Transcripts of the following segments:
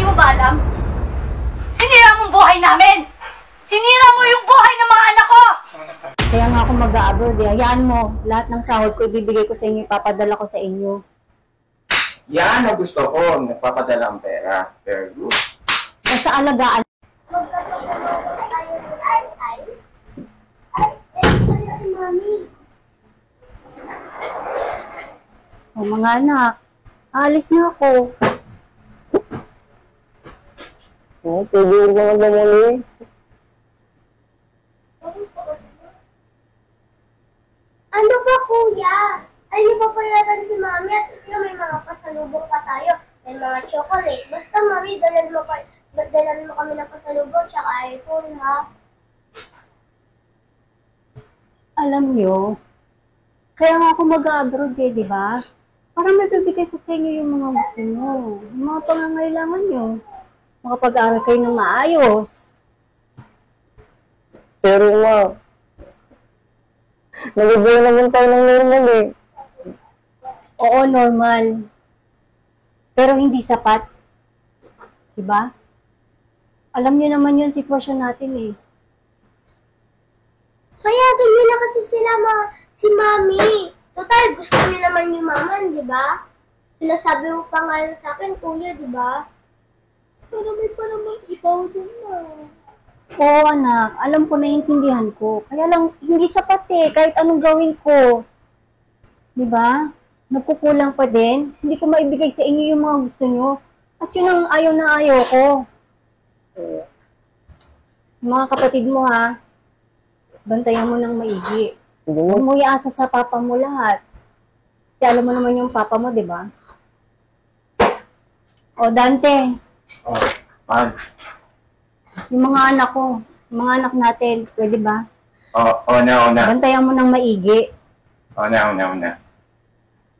mo ba alam? Sinira mong buhay namin! Sinira mo yung buhay ng mga anak ko! Kaya nga ako mag-a-abroad eh. Hayaan mo, lahat ng sahod ko ibibigay ko sa inyo, ipapadala ko sa inyo. Yan ang gusto ko, nagpapadala ang pera. Very good. Basta alagaan. O mga anak, alis na ako. Pwede ko naman muli. Ano ba, kuya? Ay, ba payagan si mami at may mga pasalubong pa tayo. May mga chocolate. Basta, mami, dalan mo kami ng pasalubong tsaka iPhone, ha? Alam nyo, kaya nga ako mag-a-abroad eh, di ba? Para may bibigay ko sa inyo yung mga gusto nyo, yung mga pangangailangan nyo. Makapag-aral kayo ng maayos. Pero ma, nalibay naman tayo ng normal eh. Oo, normal. Pero hindi sapat. Diba? Alam niyo naman yung sitwasyon natin eh. Kaya doon nyo na kasi sila si mami. Total, gusto niyo naman yung maman, di ba? Sinasabi mo pa nga sa akin, kuya, di ba? Pero may pa naman ibaw dun na. Oo anak, alam ko, naiintindihan ko. Kaya lang, hindi sapat eh, kahit anong gawin ko. Diba? Nagkukulang pa din. Hindi ko maibigay sa inyo yung mga gusto nyo. At yun ang ayaw na ayaw ko. Mga kapatid mo ha, bantayan mo ng maigi. Huwag mo iasa sa papa mo lahat. Kasi alam mo naman yung papa mo, diba? O Dante. Oh, man. Yung mga anak ko, yung mga anak natin, pwede ba? Oo na. Bantayan mo ng maigi. Oo na.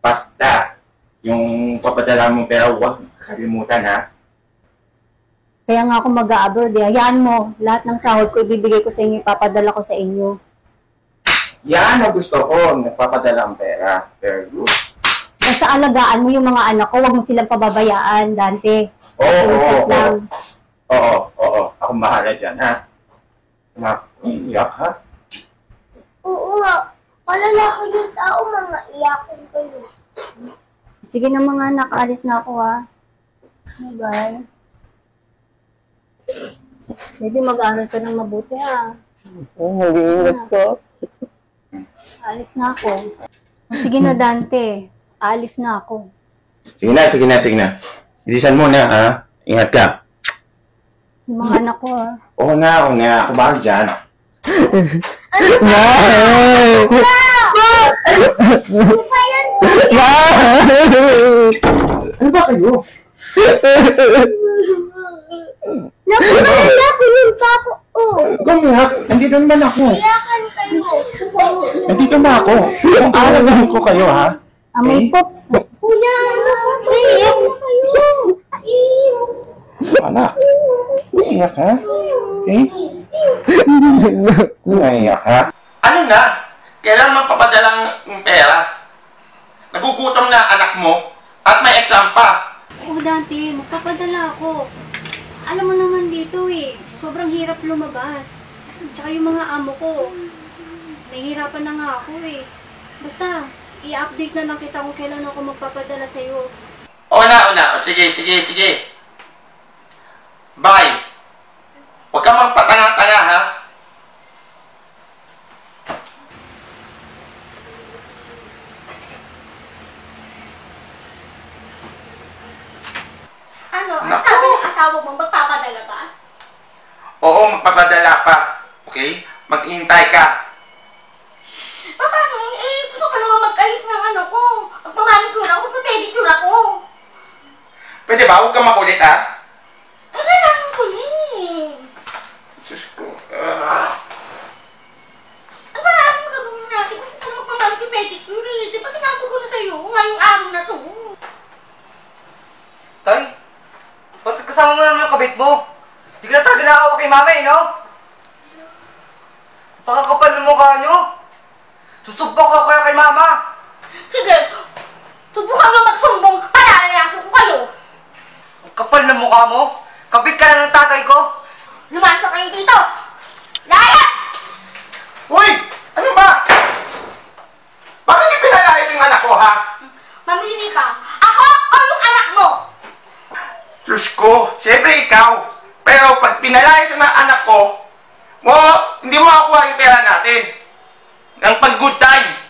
Basta, yung papadala mong pera, huwag kalimutan ha. Kaya nga ako mag-a-abroad eh. Hayaan mo, lahat ng sahod ko ibibigay ko sa inyo, ipapadala ko sa inyo. Yan ang gusto ko, nagpapadala ang pera. Very good. Basta alagaan mo yung mga anak ko, huwag mo silang pababayaan, Dante. Oo. Ako bahala dyan, ha? Iyak, ha? Oo nga. Kalala ko yung tao, mga iyakin kayo. Sige na mga anak, alis na ako ha. Bye. Baby, mag-aaral ka ng mabuti ha. Mag-iingat ko. Alis na ako. Sige na Dante, alis na ako. Sige na. Bilisan mo na, ha? Ingat ka. Yung mga anak ko ha. Oo na. Ako bahala dyan. Ano ba kayo? Nakumalala ko yung pako. Gumiyak. Nandito naman ako. Iyakan kayo. Nandito na ako. Kung aalagaan ko kayo, ha? May pops. Kuya, iyak na kayo. Anak. Iyak, ha? Okay? Iyak, ha? Ano na? Kailan magpapadalang pera? Nagugutom na anak mo at may exam pa. Oo Dante, magpapadala ako. Alam mo naman dito eh, sobrang hirap lumabas. Tsaka yung mga amo ko, nahihirapan na nga ako eh. Basta, i-update na lang kita kung kailan ako magpapadala sa'yo. Oo na. Sige. Bye. Huwag kang magpatanga-tanga, ha? Ano? Ang Naku. sabi ng asawa mo, magpapadala ba? Oo, magpapadala pa. Okay? Mag-iintay ka. Paano? Gusto ko naman mag-ayos ng ano ko. Magpamanicure ako sa pedicure ako. Pwede ba? Huwag kang makulit, ha? Ang kailangan ko yun. Diyos ko. Ang kailangan mo gagawin natin. Gusto ko naman magpamanicure pedicure eh. Di ba sinabi ko na sa'yo ngayong araw na to? Tay, ba't kasama mo naman yung kabit mo? Di ka na talaga nakakawa kay mama eh, no? Pakakapal ng mukha nyo. Susubok ako kaya kay mama. Sige, subukan mo magsumbong. Palalayasin ko kayo. Kapal na mukha mo. Kabit ka na ng tatay ko. Lumayas na kayo dito! Layas! Uy! Ano ba? Bakit yung pinalayas yung anak ko, ha? Mamili ka. Ako o yung anak mo? Diyos ko, siyempre ikaw. Pero pag pinalayas ng anak ko, hindi mo makukuha yung pera natin. Ng pag good time.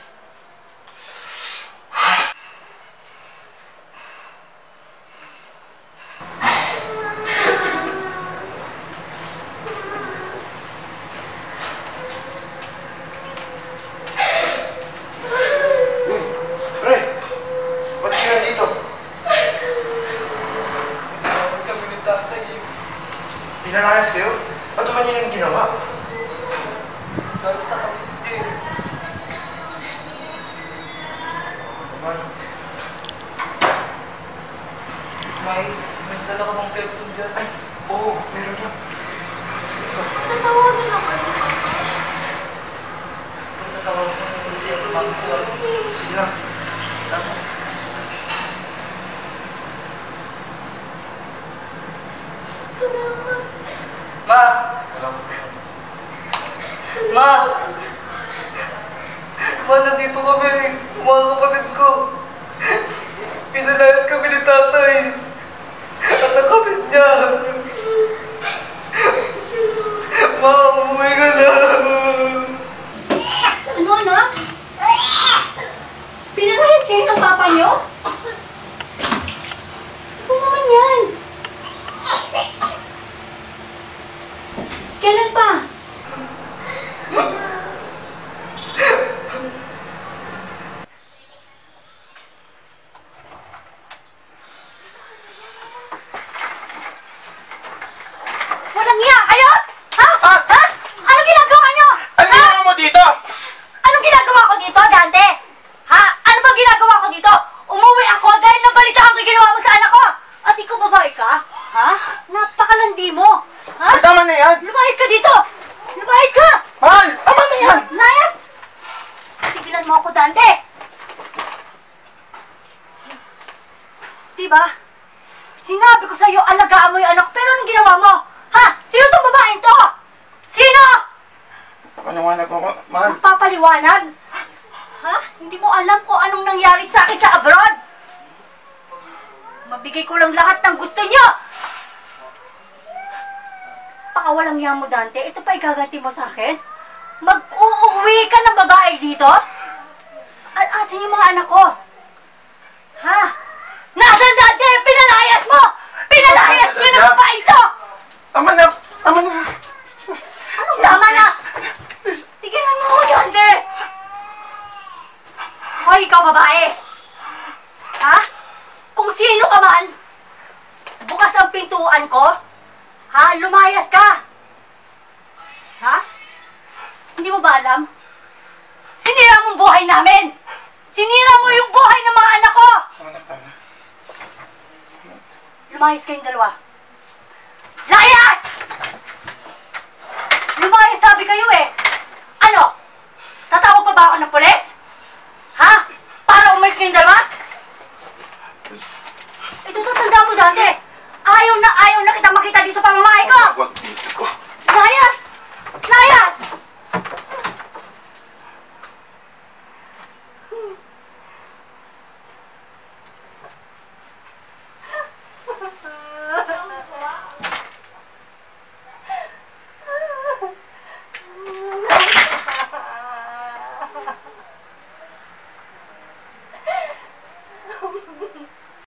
Pre, ba't ka nandito? Pinapos kami ni tatay. Pinalayas kayo? Ba't naman yun yung ginawa? Dahil sa kabit niya. May dala ka bang cellphone dyan? Ay, oo, meron na. Tatawagin ako si Papa. Kung natawag sa mga siya, magkukuha. Sige lang. Salamat. Ma! Ma! Ma, nandito kami. Mga kapatid ko. Pinalayas kami ni tatay. At nakapit niya. Ma, umuwi ka na. Ano, anak? Pinangayas kayo ng papa niyo? Ano naman yan? Kailan pa? Walang iya kayo? Ha? Ha? Anong ginagawa niyo? Ano ginawa mo dito? Anong ginagawa ko dito, Dante? Ha? Ano ba ginagawa ko dito? Umuwi ako dahil nabalitaan ko yung ginawa mo sa anak ko. At ikaw babae ka? Ha? Napakalandi mo. Ha? Ay, tama na yan. Lumayas ka dito! Lumayas ka! Mahal, tama na yan. Layas! Tigilan mo ako, Dante! Diba? Sinabi ko sa'yo, alagaan mo yung anak ko, pero anong ginawa mo? Ha? Sino tong babaeng to? Sino? Paliwanag ko, mahal. Magpapaliwanag? Ha? Hindi mo alam kung anong nangyari sa akin sa abroad? Mabigay ko lang lahat ng gusto niyo! Pakawalang yan mo, Dante. Ito pa igaganti mo sa akin? Mag-uuwi ka ng babae dito? At asan yung mga anak ko? Ha? Nasaan, Dante? Pinalayas mo! Pinalayas niyo ng babae ito! Tama na, tama na. Anong tama na? Tigilan mo ako, Dante! Hoy, ikaw babae! Ha? Kung sino ka man, bukas ang pintuan ko, ha? Lumayas ka! Ha? Hindi mo ba alam? Sinira mo ang buhay namin! Sinira mo yung buhay ng mga anak ko! Tama. Lumayas kayong dalawa. Layas! Lumayas sabi kayo eh! Ano? Tatawag pa ba ako ng pulis? Ha? Para umalis kayong dalawa? Ito sa tanda mo dati. Ayaw na kita makita dito pa mga